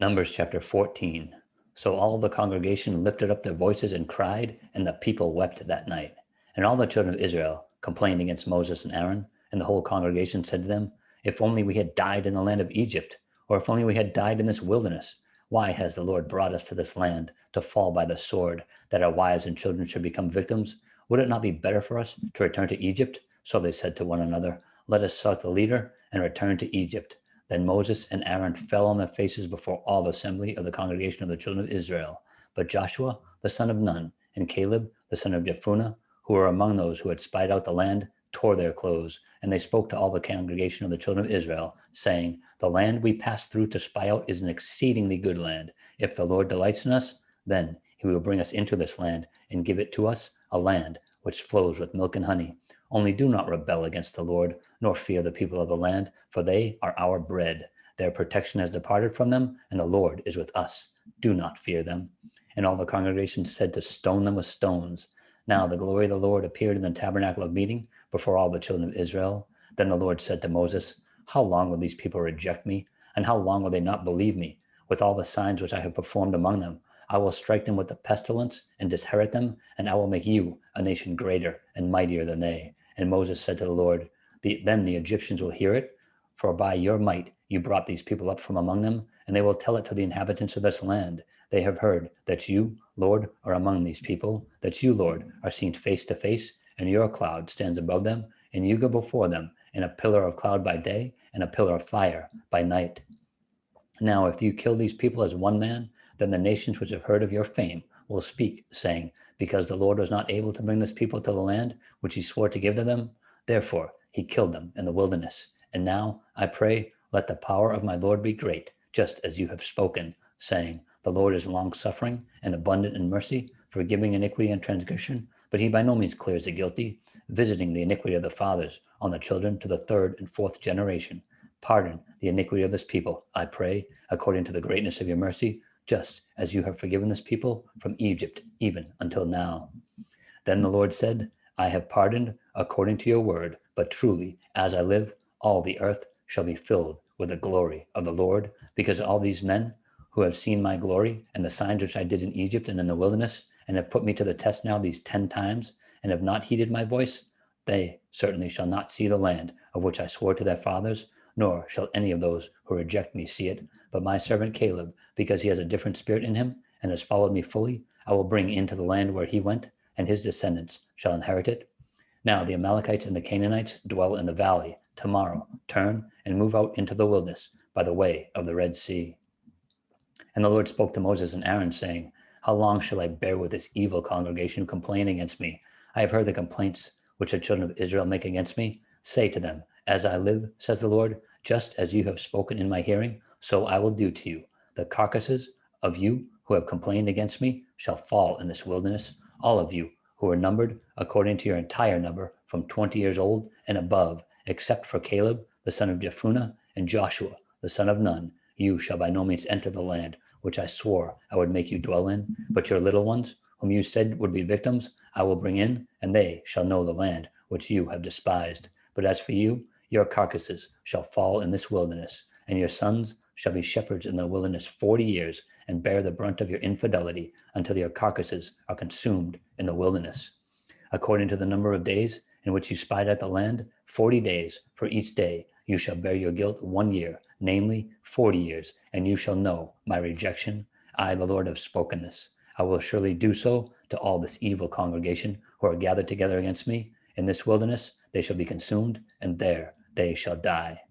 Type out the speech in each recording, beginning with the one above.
Numbers chapter 14. So all the congregation lifted up their voices and cried, and the people wept that night. And all the children of Israel complained against Moses and Aaron, and the whole congregation said to them, if only we had died in the land of Egypt, or if only we had died in this wilderness. Why has the Lord brought us to this land to fall by the sword, that our wives and children should become victims? Would it not be better for us to return to Egypt? So they said to one another, let us select a leader and return to Egypt. Then Moses and Aaron fell on their faces before all the assembly of the congregation of the children of Israel. But Joshua, the son of Nun, and Caleb, the son of Jephunneh, who were among those who had spied out the land, tore their clothes. And they spoke to all the congregation of the children of Israel, saying, the land we passed through to spy out is an exceedingly good land. If the Lord delights in us, then he will bring us into this land and give it to us, a land which flows with milk and honey. Only do not rebel against the Lord, nor fear the people of the land, for they are our bread. Their protection has departed from them, and the Lord is with us. Do not fear them. And all the congregation said to stone them with stones. Now the glory of the Lord appeared in the tabernacle of meeting before all the children of Israel. Then the Lord said to Moses, how long will these people reject me? And how long will they not believe me? With all the signs which I have performed among them, I will strike them with the pestilence and disinherit them, and I will make you a nation greater and mightier than they. And Moses said to the Lord, then the Egyptians will hear it, for by your might you brought these people up from among them, and they will tell it to the inhabitants of this land. They have heard that you, Lord, are among these people, that you, Lord, are seen face to face, and your cloud stands above them, and you go before them in a pillar of cloud by day and a pillar of fire by night. Now, if you kill these people as one man, then the nations which have heard of your fame will speak, saying, because the Lord was not able to bring this people to the land which he swore to give to them, therefore he killed them in the wilderness. And now, I pray, let the power of my Lord be great, just as you have spoken, saying, the Lord is long-suffering and abundant in mercy, forgiving iniquity and transgression, but he by no means clears the guilty, visiting the iniquity of the fathers on the children to the third and fourth generation. Pardon the iniquity of this people, I pray, according to the greatness of your mercy, just as you have forgiven this people from Egypt, even until now. Then the Lord said, I have pardoned according to your word, but truly, as I live, all the earth shall be filled with the glory of the Lord, because all these men who have seen my glory and the signs which I did in Egypt and in the wilderness, and have put me to the test now these 10 times, and have not heeded my voice, they certainly shall not see the land of which I swore to their fathers, nor shall any of those who reject me see it. But my servant Caleb, because he has a different spirit in him and has followed me fully, I will bring into the land where he went, and his descendants shall inherit it. Now the Amalekites and the Canaanites dwell in the valley. Tomorrow turn and move out into the wilderness by the way of the Red Sea. And the Lord spoke to Moses and Aaron, saying, how long shall I bear with this evil congregation who complain against me? I have heard the complaints which the children of Israel make against me. Say to them, as I live, says the Lord, just as you have spoken in my hearing, so I will do to you. The carcasses of you who have complained against me shall fall in this wilderness, all of you who are numbered according to your entire number from 20 years old and above, except for Caleb, the son of Jephunneh, and Joshua, the son of Nun. You shall by no means enter the land which I swore I would make you dwell in, but your little ones, whom you said would be victims, I will bring in, and they shall know the land which you have despised. But as for you, your carcasses shall fall in this wilderness, and your sons shall be shepherds in the wilderness 40 years, and bear the brunt of your infidelity until your carcasses are consumed in the wilderness. According to the number of days in which you spied out the land, 40 days for each day you shall bear your guilt 1 year, namely 40 years, and you shall know my rejection. I, the Lord, have spoken this. I will surely do so to all this evil congregation who are gathered together against me. In this wilderness they shall be consumed, and there they shall die.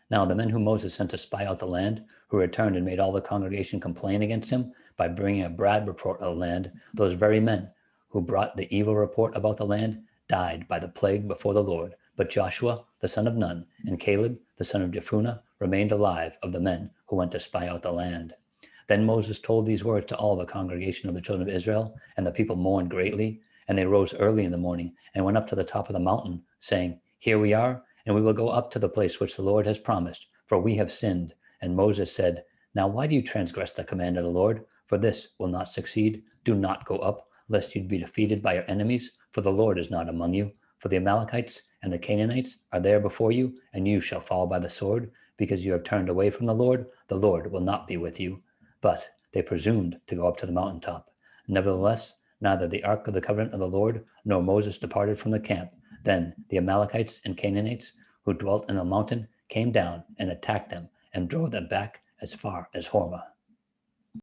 Now the men whom Moses sent to spy out the land, who returned and made all the congregation complain against him by bringing a bad report of the land, those very men who brought the evil report about the land died by the plague before the Lord. But Joshua, the son of Nun, and Caleb, the son of Jephunneh, remained alive of the men who went to spy out the land. Then Moses told these words to all the congregation of the children of Israel, and the people mourned greatly. And they rose early in the morning and went up to the top of the mountain, saying, here we are, and we will go up to the place which the Lord has promised, for we have sinned. And Moses said, now why do you transgress the command of the Lord? For this will not succeed. Do not go up, lest you be defeated by your enemies, for the Lord is not among you. For the Amalekites and the Canaanites are there before you, and you shall fall by the sword. because you have turned away from the Lord will not be with you. But they presumed to go up to the mountaintop. Nevertheless, neither the ark of the covenant of the Lord nor Moses departed from the camp. Then the Amalekites and Canaanites who dwelt in the mountain came down and attacked them and drove them back as far as Hormah.